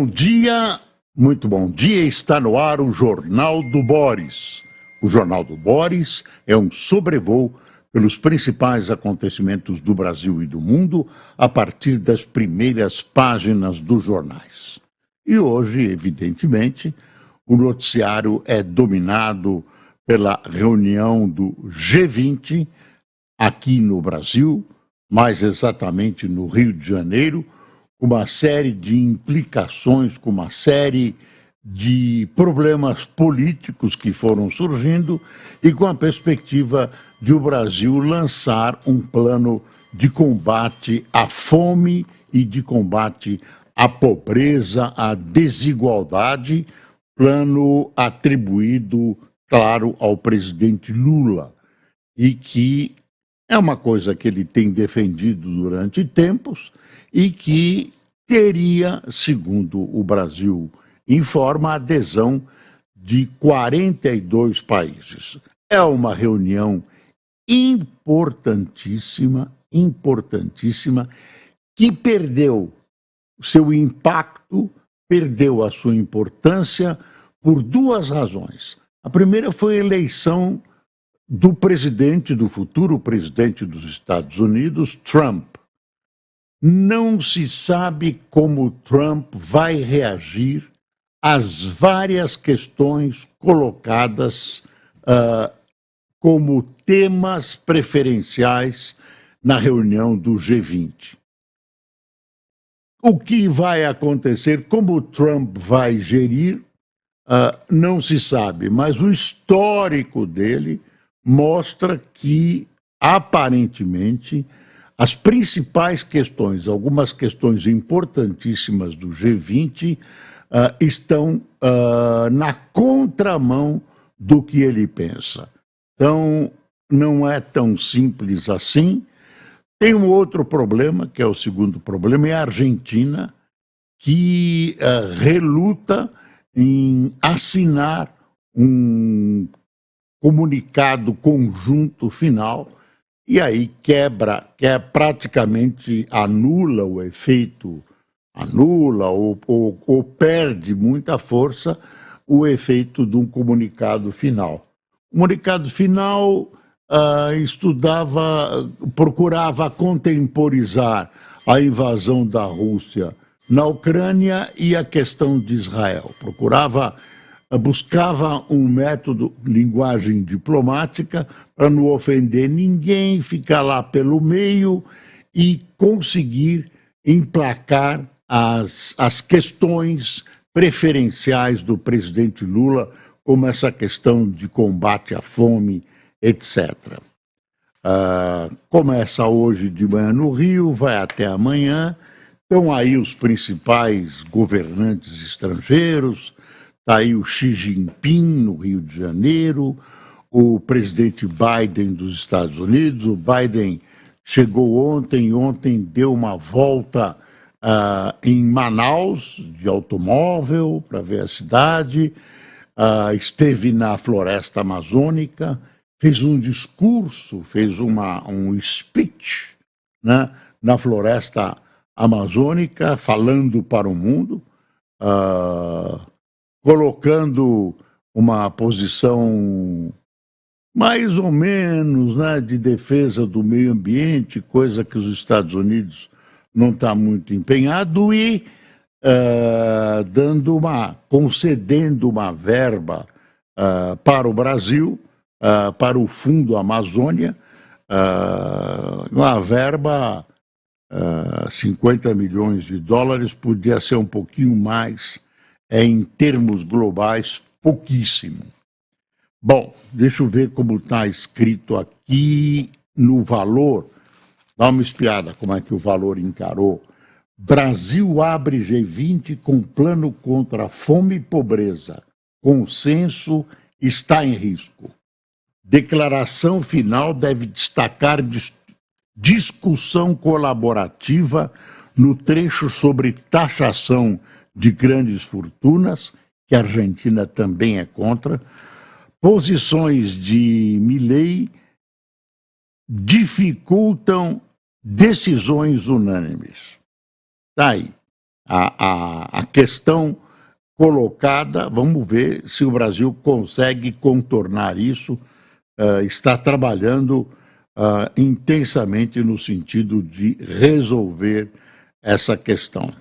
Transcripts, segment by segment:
Bom dia, muito bom dia, está no ar o Jornal do Boris. O Jornal do Boris é um sobrevoo pelos principais acontecimentos do Brasil e do mundo a partir das primeiras páginas dos jornais. E hoje, evidentemente, o noticiário é dominado pela reunião do G20 aqui no Brasil, mais exatamente no Rio de Janeiro, com uma série de implicações, com uma série de problemas políticos que foram surgindo e com a perspectiva de o Brasil lançar um plano de combate à fome e de combate à pobreza, à desigualdade, plano atribuído, claro, ao presidente Lula, e que é uma coisa que ele tem defendido durante tempos e que teria, segundo o Brasil informa, a adesão de 42 países. É uma reunião importantíssima, que perdeu seu impacto, perdeu a sua importância por duas razões. A primeira foi a eleição do presidente, do futuro presidente dos Estados Unidos, Trump. Não se sabe como Trump vai reagir às várias questões colocadas como temas preferenciais na reunião do G20. O que vai acontecer, como Trump vai gerir, não se sabe, mas o histórico dele mostra que, aparentemente, as principais questões, algumas questões importantíssimas do G20, estão na contramão do que ele pensa. Então, não é tão simples assim. Tem um outro problema, que é o segundo problema, é a Argentina, que reluta em assinar um comunicado conjunto final, e aí praticamente anula o efeito, ou perde muita força o efeito de um comunicado final. O comunicado final procurava contemporizar a invasão da Rússia na Ucrânia e a questão de Israel. Buscava um método, linguagem diplomática, para não ofender ninguém, ficar lá pelo meio e conseguir emplacar as questões preferenciais do presidente Lula, como essa questão de combate à fome, etc. Começa hoje de manhã no Rio, vai até amanhã. Estão aí os principais governantes estrangeiros. Está aí o Xi Jinping, no Rio de Janeiro, o presidente Biden dos Estados Unidos. O Biden chegou ontem deu uma volta em Manaus, de automóvel, para ver a cidade, esteve na floresta amazônica, fez um discurso, fez um speech, né, na floresta amazônica, falando para o mundo, colocando uma posição mais ou menos, né, de defesa do meio ambiente, coisa que os Estados Unidos não está muito empenhado, e concedendo uma verba para o Brasil, para o Fundo Amazônia, uma verba, 50 milhões de dólares, podia ser um pouquinho mais, em termos globais, pouquíssimo. Bom, deixa eu ver como está escrito aqui no Valor. Dá uma espiada como é que o Valor encarou. Brasil abre G20 com plano contra fome e pobreza. Consenso está em risco. Declaração final deve destacar discussão colaborativa no trecho sobre taxação de grandes fortunas, que a Argentina também é contra. Posições de Milei dificultam decisões unânimes. Está aí. a questão colocada, vamos ver se o Brasil consegue contornar isso, está trabalhando intensamente no sentido de resolver essa questão.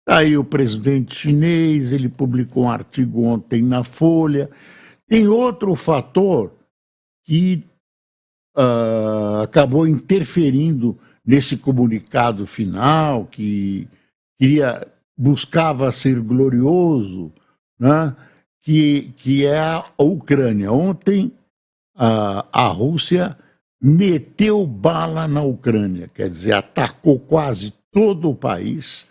Aí o presidente chinês, ele publicou um artigo ontem na Folha. Tem outro fator que acabou interferindo nesse comunicado final, que buscava ser glorioso, né? que é a Ucrânia. Ontem a Rússia meteu bala na Ucrânia, quer dizer, atacou quase todo o país,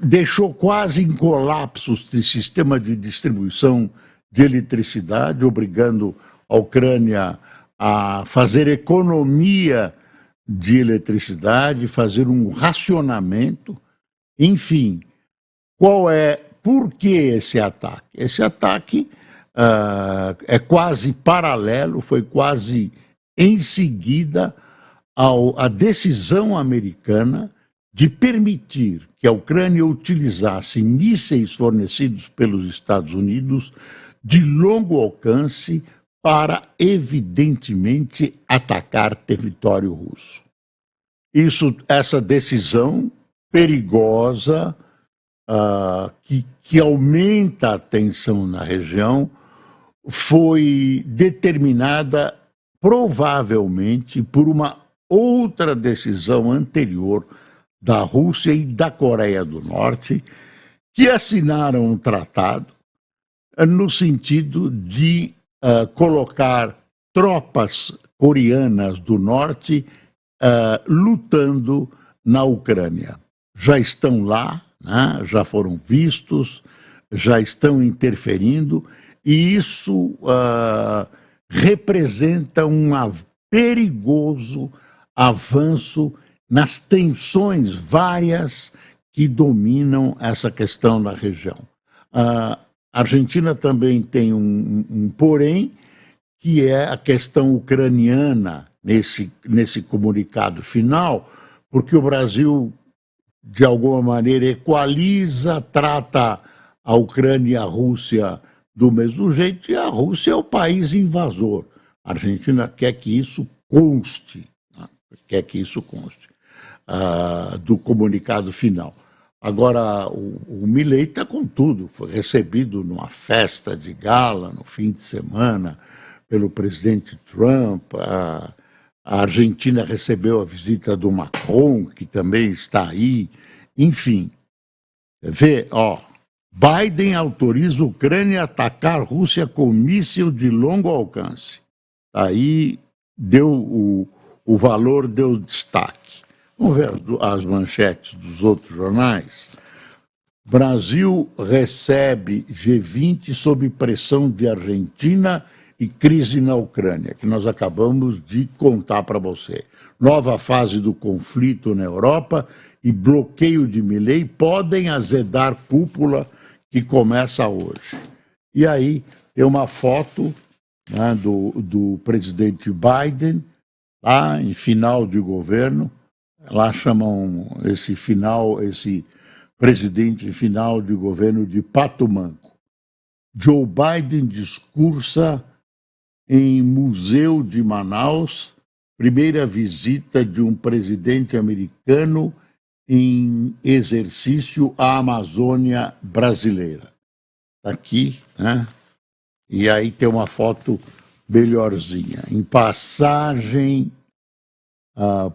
deixou quase em colapso o sistema de distribuição de eletricidade, obrigando a Ucrânia a fazer economia de eletricidade, fazer um racionamento, enfim. Por que esse ataque? Esse ataque é quase paralelo, foi quase em seguida à decisão americana de permitir que a Ucrânia utilizasse mísseis fornecidos pelos Estados Unidos de longo alcance para, evidentemente, atacar território russo. Essa decisão perigosa, que aumenta a tensão na região, foi determinada provavelmente por uma outra decisão anterior da Rússia e da Coreia do Norte, que assinaram um tratado no sentido de colocar tropas coreanas do norte lutando na Ucrânia. Já estão lá, né? Já foram vistos, já estão interferindo, e isso representa um perigoso avanço nas tensões várias que dominam essa questão na região. A Argentina também tem um porém, que é a questão ucraniana nesse comunicado final, porque o Brasil, de alguma maneira, equaliza, trata a Ucrânia e a Rússia do mesmo jeito, e a Rússia é o país invasor. A Argentina quer que isso conste, né? Quer que isso conste do comunicado final. Agora, o Milei está com tudo, foi recebido numa festa de gala no fim de semana pelo presidente Trump. A Argentina recebeu a visita do Macron, que também está aí. Enfim, Biden autoriza a Ucrânia a atacar a Rússia com míssil de longo alcance. Aí deu o valor, deu destaque. Vamos ver as manchetes dos outros jornais. Brasil recebe G20 sob pressão de Argentina e crise na Ucrânia, que nós acabamos de contar para você. Nova fase do conflito na Europa e bloqueio de Milei podem azedar cúpula que começa hoje. E aí tem uma foto, né, do presidente Biden, lá em final de governo. Lá chamam esse presidente final de governo de pato manco. Joe Biden discursa em Museu de Manaus, primeira visita de um presidente americano em exercício à Amazônia brasileira. Está aqui, né? E aí tem uma foto melhorzinha. Em passagem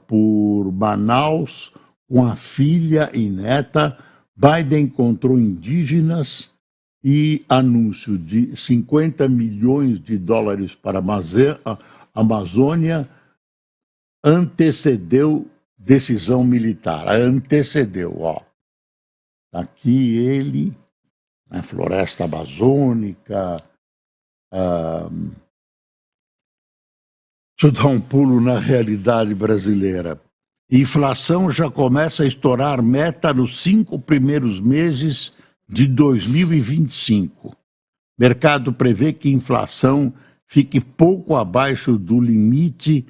por Manaus, com a filha e neta, Biden encontrou indígenas e anúncio de 50 milhões de dólares para a Amazônia antecedeu decisão militar. Antecedeu, Aqui ele, na floresta amazônica. Deixa eu dar um pulo na realidade brasileira. Inflação já começa a estourar meta nos 5 primeiros meses de 2025. Mercado prevê que a inflação fique pouco abaixo do limite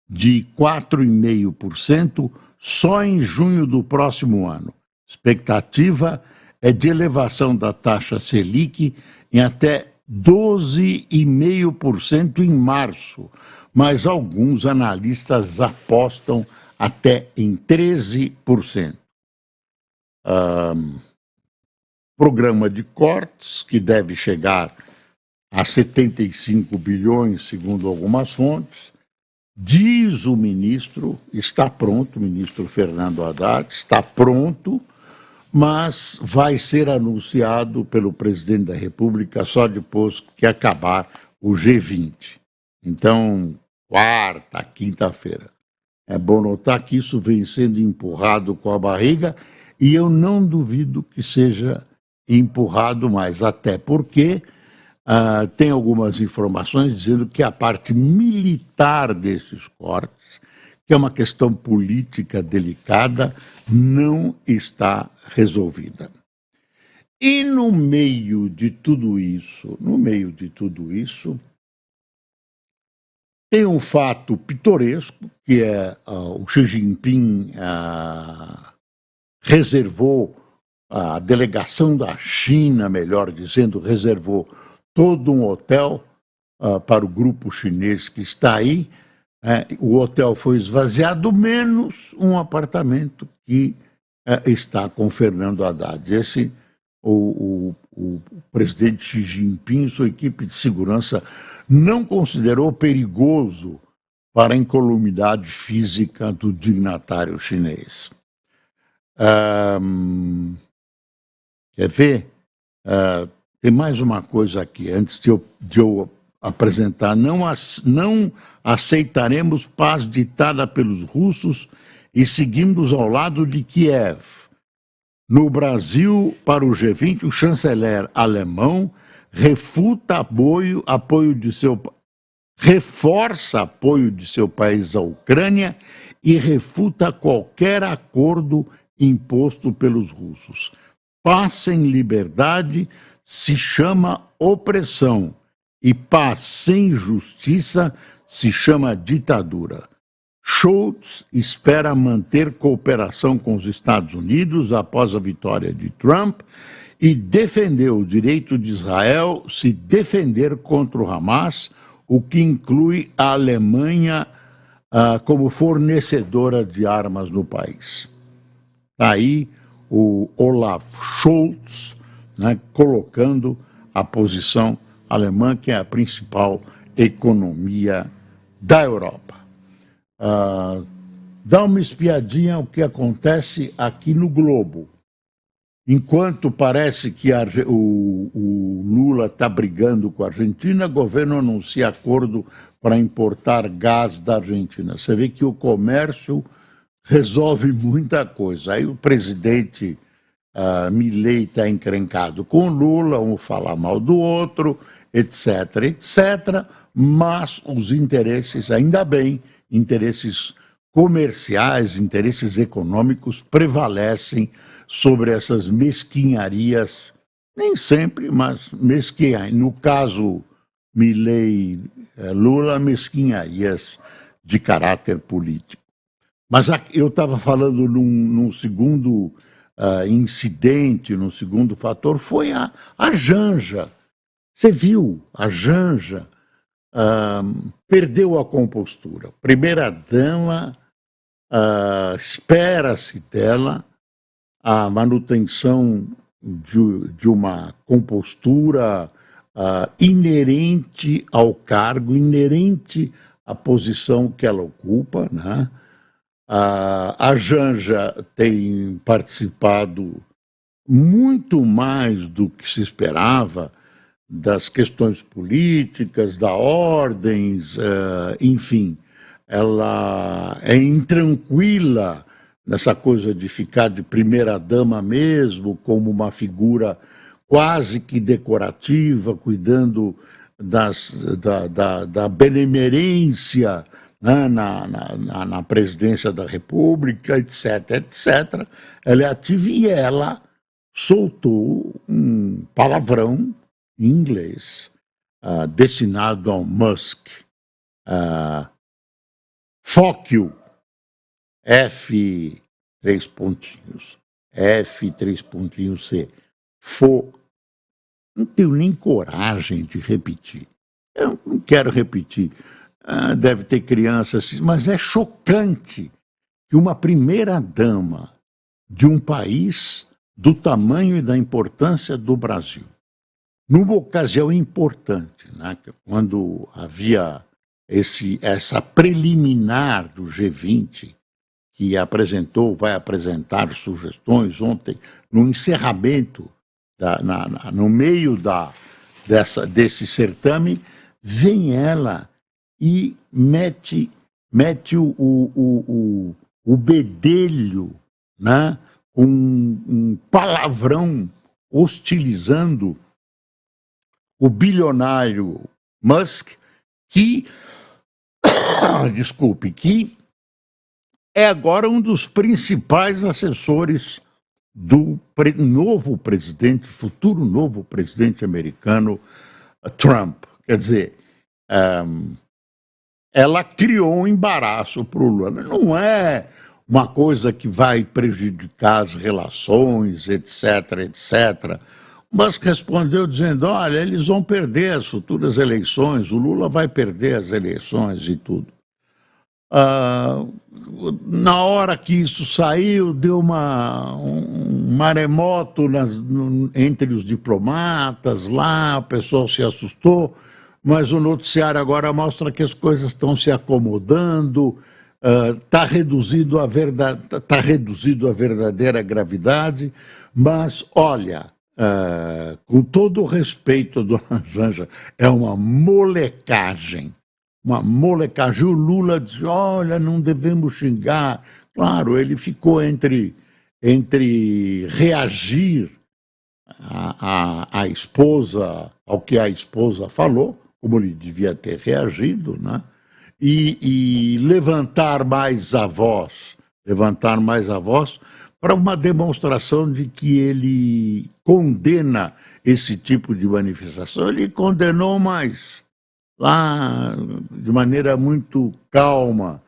de 4,5% só em junho do próximo ano. Expectativa é de elevação da taxa Selic em até 12,5% em março, mas alguns analistas apostam até em 13%. Programa de cortes, que deve chegar a 75 bilhões, segundo algumas fontes. Diz o ministro, está pronto, o ministro Fernando Haddad, está pronto, mas vai ser anunciado pelo presidente da República só depois que acabar o G20. Então, quarta, quinta-feira. É bom notar que isso vem sendo empurrado com a barriga e eu não duvido que seja empurrado mais, até porque tem algumas informações dizendo que a parte militar desses cortes, que é uma questão política delicada, não está resolvida. E no meio de tudo isso, tem um fato pitoresco, que é o Xi Jinping reservou, a delegação da China, melhor dizendo, reservou todo um hotel para o grupo chinês que está aí. O hotel foi esvaziado, menos um apartamento que está com Fernando Haddad. O presidente Xi Jinping e sua equipe de segurança não considerou perigoso para a incolumidade física do dignatário chinês. Quer ver? Tem mais uma coisa aqui, antes de eu apresentar. Não aceitaremos paz ditada pelos russos e seguimos ao lado de Kiev. No Brasil, para o G20, o chanceler alemão reforça apoio de seu país à Ucrânia e refuta qualquer acordo imposto pelos russos. Paz sem liberdade se chama opressão e paz sem justiça se chama ditadura. Scholz espera manter cooperação com os Estados Unidos após a vitória de Trump e defendeu o direito de Israel se defender contra o Hamas, o que inclui a Alemanha como fornecedora de armas no país. Aí o Olaf Scholz, colocando a posição alemã, que é a principal economia da Europa. Dá uma espiadinha o que acontece aqui no globo. Enquanto parece que o Lula está brigando com a Argentina, o governo anuncia acordo para importar gás da Argentina. Você vê que o comércio resolve muita coisa. Aí o presidente Milei está encrencado com o Lula, um fala mal do outro, etc., etc., mas os interesses, ainda bem, interesses comerciais, interesses econômicos prevalecem sobre essas mesquinharias, nem sempre, mas mesquinharias. No caso Milei-Lula, mesquinharias de caráter político. Mas eu estava falando num segundo incidente, num segundo fator, foi a Janja. Você viu, a Janja perdeu a compostura. Primeira-dama, espera-se dela a manutenção de uma compostura inerente ao cargo, inerente à posição que ela ocupa, né? A Janja tem participado muito mais do que se esperava das questões políticas, da ordens, enfim. Ela é intranquila nessa coisa de ficar de primeira-dama mesmo, como uma figura quase que decorativa, cuidando da benemerência, né, na presidência da República, etc., etc. Ela é ativa e ela soltou um palavrão em inglês destinado ao Musk. Fuck you. F, três pontinhos, F, três pontinhos, C, for, não tenho nem coragem de repetir. Eu não quero repetir. Deve ter crianças, mas é chocante que uma primeira-dama de um país do tamanho e da importância do Brasil, numa ocasião importante, né, quando havia essa preliminar do G20, que vai apresentar sugestões ontem, no encerramento, no meio desse certame, vem ela e mete o bedelho, né, com um palavrão hostilizando o bilionário Musk, que é agora um dos principais assessores do futuro novo presidente americano, Trump. Quer dizer, ela criou um embaraço para o Lula. Não é uma coisa que vai prejudicar as relações, etc., etc. Musk respondeu dizendo, olha, eles vão perder as futuras eleições, o Lula vai perder as eleições e tudo. Na hora que isso saiu, deu um maremoto entre os diplomatas lá, o pessoal se assustou, mas o noticiário agora mostra que as coisas estão se acomodando, está reduzido a verdadeira gravidade, mas olha, com todo o respeito, dona Janja, é uma molecagem. O Lula diz, olha, não devemos xingar. Claro, ele ficou entre reagir à esposa, ao que a esposa falou, como ele devia ter reagido, né? E levantar mais a voz para uma demonstração de que ele condena esse tipo de manifestação. Ele condenou mais lá de maneira muito calma.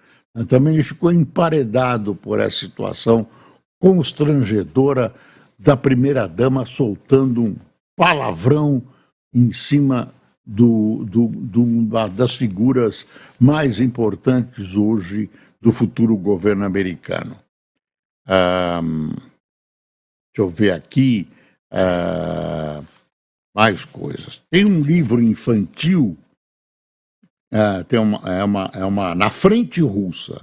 Também ele ficou emparedado por essa situação constrangedora da primeira-dama soltando um palavrão em cima das figuras mais importantes hoje do futuro governo americano. Deixa eu ver aqui mais coisas. Tem um livro infantil, na frente russa.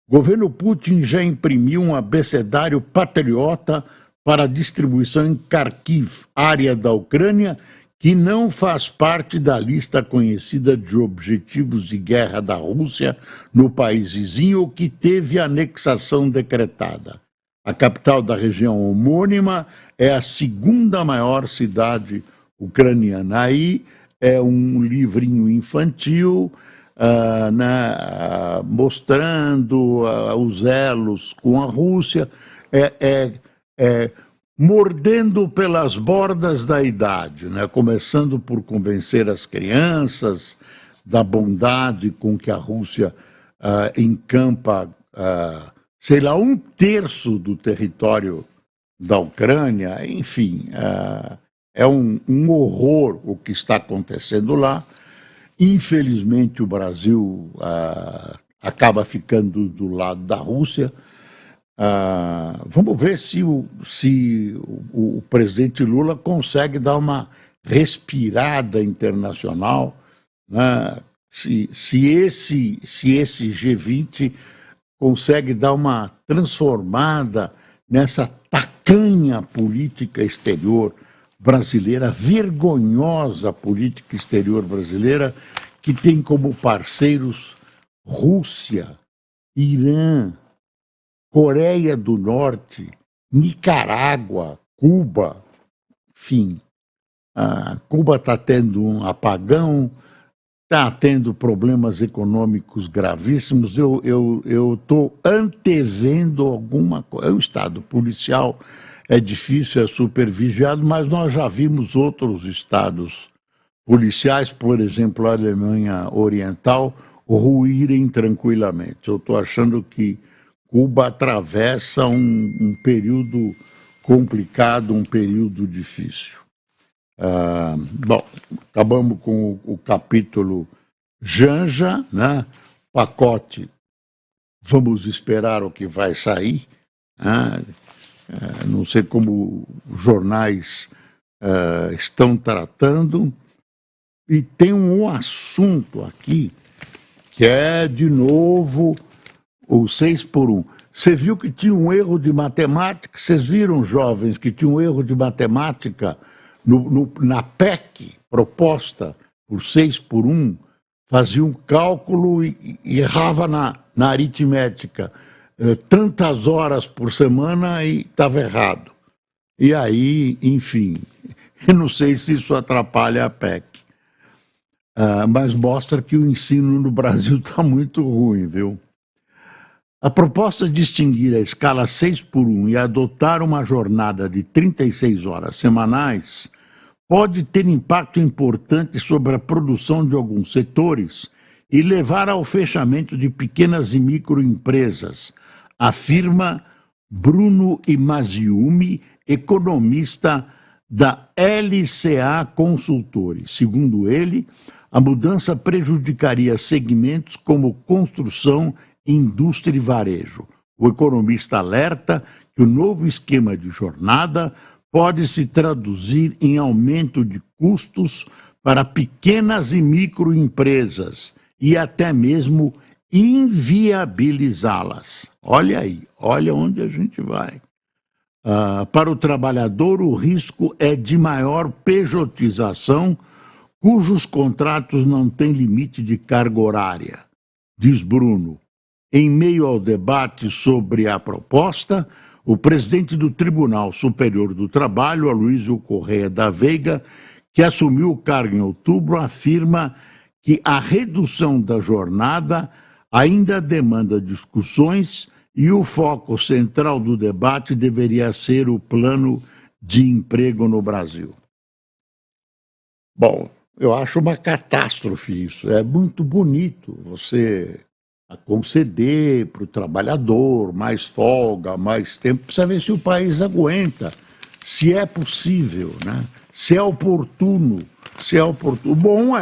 O governo Putin já imprimiu um abecedário patriota para distribuição em Kharkiv, área da Ucrânia, que não faz parte da lista conhecida de objetivos de guerra da Rússia no país vizinho, que teve anexação decretada. A capital da região homônima é a segunda maior cidade ucraniana. Aí é um livrinho infantil mostrando os elos com a Rússia, mordendo pelas bordas da idade, né? Começando por convencer as crianças da bondade com que a Rússia encampa, sei lá, 1/3 do território da Ucrânia. Enfim, é um horror o que está acontecendo lá. Infelizmente, o Brasil acaba ficando do lado da Rússia. Vamos ver se o presidente Lula consegue dar uma respirada internacional, né? Se esse G20 consegue dar uma transformada nessa tacanha política exterior brasileira, vergonhosa política exterior brasileira, que tem como parceiros Rússia, Irã, Coreia do Norte, Nicarágua, Cuba. Enfim, Cuba está tendo um apagão, está tendo problemas econômicos gravíssimos. Eu estou antevendo alguma coisa. É um estado policial, é difícil, é supervigiado, mas nós já vimos outros estados policiais, por exemplo, a Alemanha Oriental, ruírem tranquilamente. Eu estou achando que Cuba atravessa um período complicado, um período difícil. Bom, acabamos com o capítulo Janja, né? Pacote, vamos esperar o que vai sair, né? Não sei como os jornais estão tratando. E tem um assunto aqui que é, de novo, o 6x1. Você viu que tinha um erro de matemática? Vocês viram, jovens, que tinha um erro de matemática na PEC proposta por 6x1? Fazia um cálculo e errava na aritmética. Tantas horas por semana e estava errado. E aí, enfim, eu não sei se isso atrapalha a PEC. Mas mostra que o ensino no Brasil está muito ruim, viu? A proposta de extinguir a escala 6x1 e adotar uma jornada de 36 horas semanais pode ter impacto importante sobre a produção de alguns setores e levar ao fechamento de pequenas e microempresas, afirma Bruno Imaziumi, economista da LCA Consultores. Segundo ele, a mudança prejudicaria segmentos como construção, indústria e varejo. O economista alerta que o novo esquema de jornada pode se traduzir em aumento de custos para pequenas e microempresas e até mesmo inviabilizá-las. Olha aí, olha onde a gente vai. Para o trabalhador, o risco é de maior pejotização, cujos contratos não têm limite de carga horária, diz Bruno. Em meio ao debate sobre a proposta, o presidente do Tribunal Superior do Trabalho, Aloysio Correia da Veiga, que assumiu o cargo em outubro, afirma que a redução da jornada ainda demanda discussões e o foco central do debate deveria ser o plano de emprego no Brasil. Bom, eu acho uma catástrofe isso. É muito bonito você conceder para o trabalhador mais folga, mais tempo. Precisa ver se o país aguenta, se é possível, né? Se é oportuno, se é oportuno. Bom,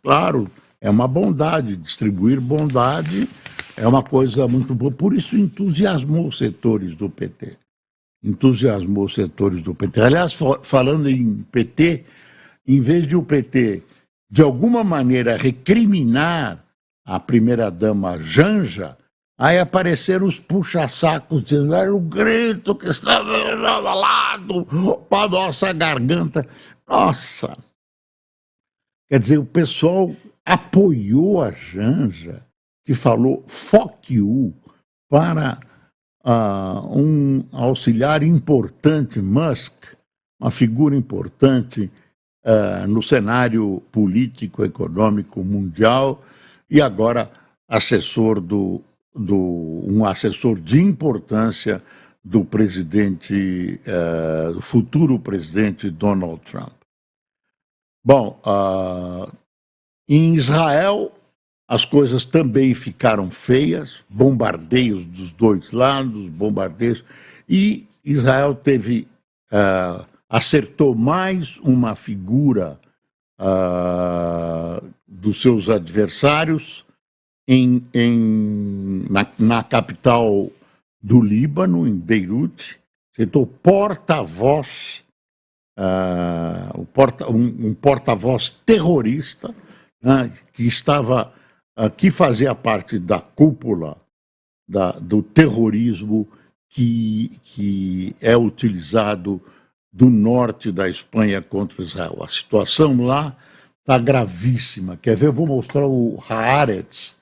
claro, é uma bondade, distribuir bondade é uma coisa muito boa. Por isso entusiasmou os setores do PT. Entusiasmou os setores do PT. Aliás, falando em PT, em vez de o PT, de alguma maneira, recriminar a primeira-dama Janja, aí apareceram os puxa-sacos dizendo era o grito que estava abalado para a nossa garganta. Nossa! Quer dizer, o pessoal apoiou a Janja, que falou fuck you, para um auxiliar importante, Musk, uma figura importante no cenário político, econômico mundial, e agora um assessor de importância do presidente, do futuro presidente Donald Trump. Bom, em Israel as coisas também ficaram feias, bombardeios dos dois lados, bombardeios, e Israel acertou mais uma figura dos seus adversários na capital do Líbano, em Beirute, acertou porta-voz, um porta-voz terrorista, né, que fazia parte da cúpula do terrorismo que é utilizado do norte da Espanha contra Israel. A situação lá está gravíssima. Quer ver? Eu vou mostrar o Haaretz,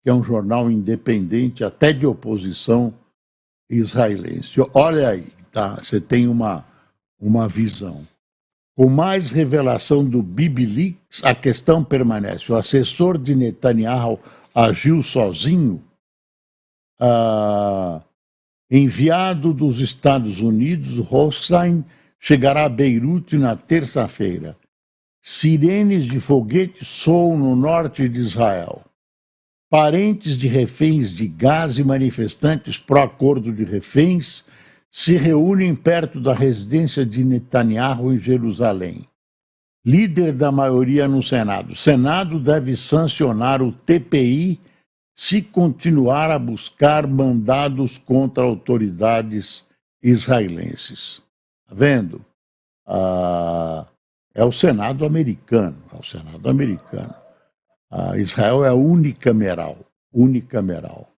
que é um jornal independente, até de oposição israelense. Olha aí, tá? Você tem uma visão. Com mais revelação do Bibi Leaks, a questão permanece. O assessor de Netanyahu agiu sozinho? Enviado dos Estados Unidos, Rothstein chegará a Beirute na terça-feira. Sirenes de foguete soam no norte de Israel. Parentes de reféns de Gaza e manifestantes pró-acordo de reféns se reúnem perto da residência de Netanyahu em Jerusalém. Líder da maioria no Senado. O Senado deve sancionar o TPI se continuar a buscar mandados contra autoridades israelenses. Está vendo? É o Senado americano. É o Senado americano. Israel é unicameral. Unicameral.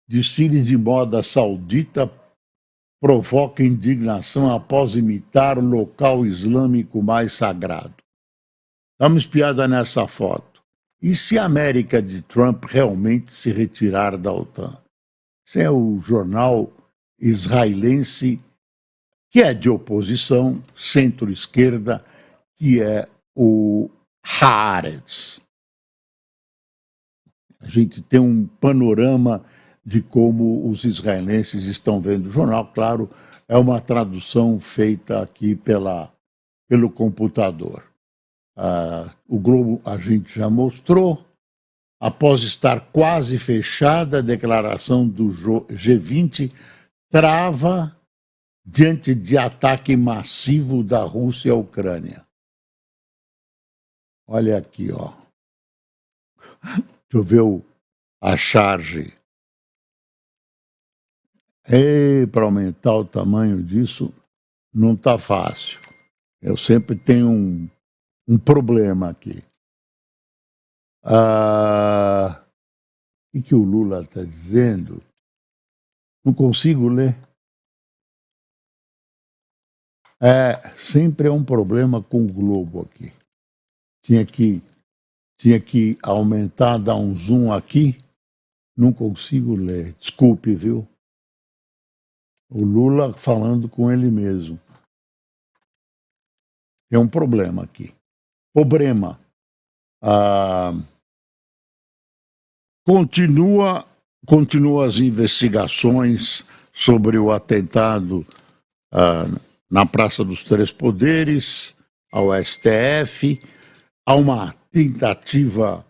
Desfile de moda saudita provoca indignação após imitar o local islâmico mais sagrado. Dá uma espiada nessa foto. E se a América de Trump realmente se retirar da OTAN? Esse é o jornal israelense, que é de oposição, centro-esquerda, que é o Haaretz. A gente tem um panorama de como os israelenses estão vendo o jornal. Claro, é uma tradução feita aqui pelo computador. O Globo a gente já mostrou. Após estar quase fechada, a declaração do G20 trava diante de ataque massivo da Rússia à Ucrânia. Olha aqui, ó. Deixa eu ver a charge. Para aumentar o tamanho disso, não está fácil. Eu sempre tenho um problema aqui. O que o Lula está dizendo? Não consigo ler. Sempre é um problema com o Globo aqui. Tinha que aumentar, dar um zoom aqui. Não consigo ler. Desculpe, viu? O Lula falando com ele mesmo. Tem um problema aqui. Problema. Continua as investigações sobre o atentado na Praça dos Três Poderes, ao STF. Há uma tentativa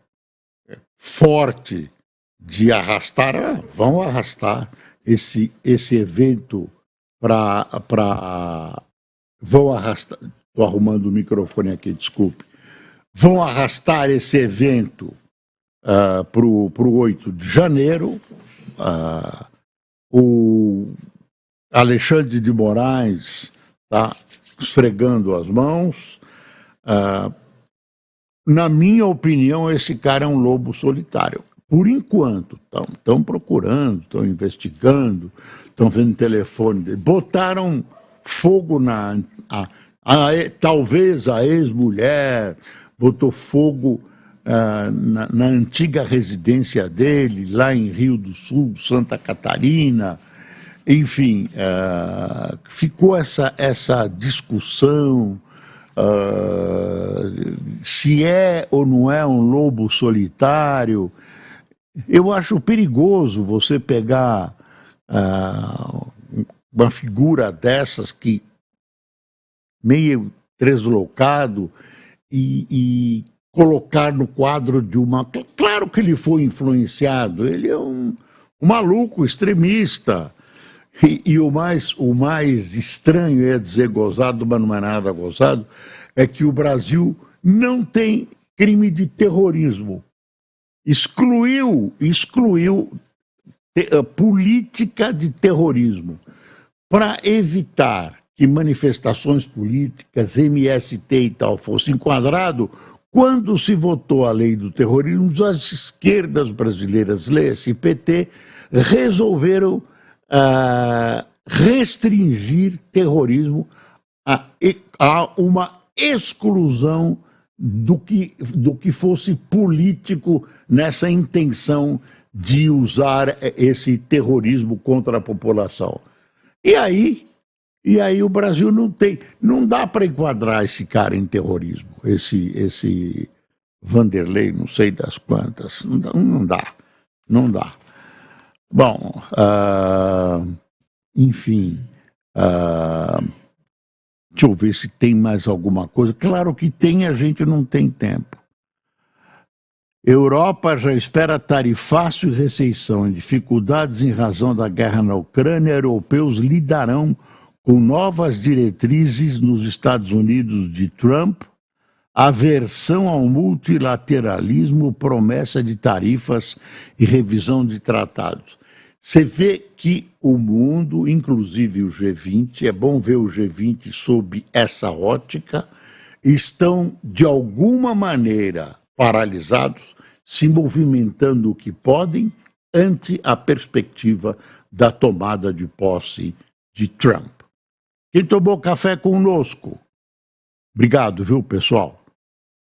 forte de arrastar, vão arrastar esse evento vão arrastar, estou arrumando o microfone aqui, desculpe, vão arrastar esse evento para o 8 de janeiro. O Alexandre de Moraes está esfregando as mãos. Na minha opinião, esse cara é um lobo solitário. Por enquanto, estão procurando, estão investigando, estão vendo telefone dele. Botaram fogo talvez a ex-mulher, botou fogo na antiga residência dele, lá em Rio do Sul, Santa Catarina. Enfim, ficou essa discussão se é ou não é um lobo solitário. Eu acho perigoso você pegar uma figura dessas que meio deslocado e colocar no quadro de uma... Claro que ele foi influenciado, ele é um maluco extremista. E o mais estranho, ia dizer gozado, mas não é nada gozado, é que o Brasil não tem crime de terrorismo. Excluiu política de terrorismo para evitar que manifestações políticas, MST e tal, fossem enquadrado. Quando se votou a lei do terrorismo, as esquerdas brasileiras, lê-se PT, resolveram restringir terrorismo a uma exclusão do que fosse político nessa intenção de usar esse terrorismo contra a população. E aí o Brasil não dá para enquadrar esse cara em terrorismo, esse Vanderlei, não sei das quantas, não dá. Bom, enfim, deixa eu ver se tem mais alguma coisa. Claro que tem, a gente não tem tempo. Europa já espera tarifaço e recessão. Em dificuldades em razão da guerra na Ucrânia, europeus lidarão com novas diretrizes nos Estados Unidos de Trump, aversão ao multilateralismo, promessa de tarifas e revisão de tratados. Você vê que o mundo, inclusive o G20, é bom ver o G20 sob essa ótica, estão de alguma maneira paralisados, se movimentando o que podem ante a perspectiva da tomada de posse de Trump. Quem tomou café conosco? Obrigado, viu, pessoal?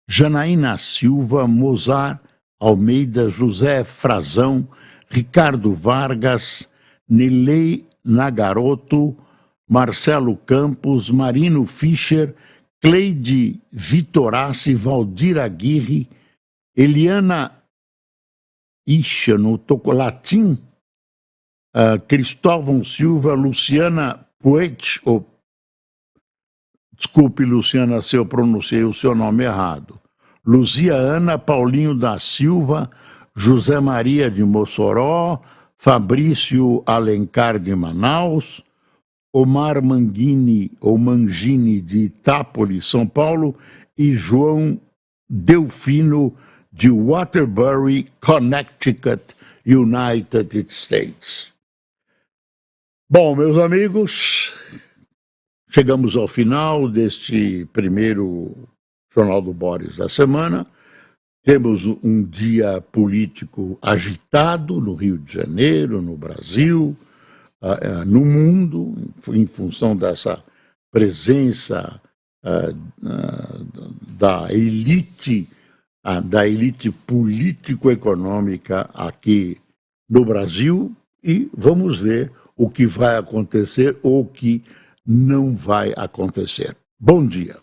Janaína Silva, Mozart, Almeida, José Frazão, Ricardo Vargas, Nilei Nagaroto, Marcelo Campos, Marino Fischer, Cleide Vitorassi, Valdir Aguirre, Eliana Ischano, Tocolatim, Cristóvão Silva, Luciana Puech, desculpe, Luciana, se eu pronunciei o seu nome errado. Luzia Ana, Paulinho da Silva, José Maria de Mossoró, Fabrício Alencar de Manaus, Omar Mangini, ou Mangini de Itápolis, São Paulo, e João Delfino de Waterbury, Connecticut, United States. Bom, meus amigos, chegamos ao final deste primeiro Jornal do Boris da semana. Temos um dia político agitado no Rio de Janeiro, no Brasil, no mundo, em função dessa presença da elite político-econômica aqui no Brasil, e vamos ver o que vai acontecer ou o que não vai acontecer. Bom dia.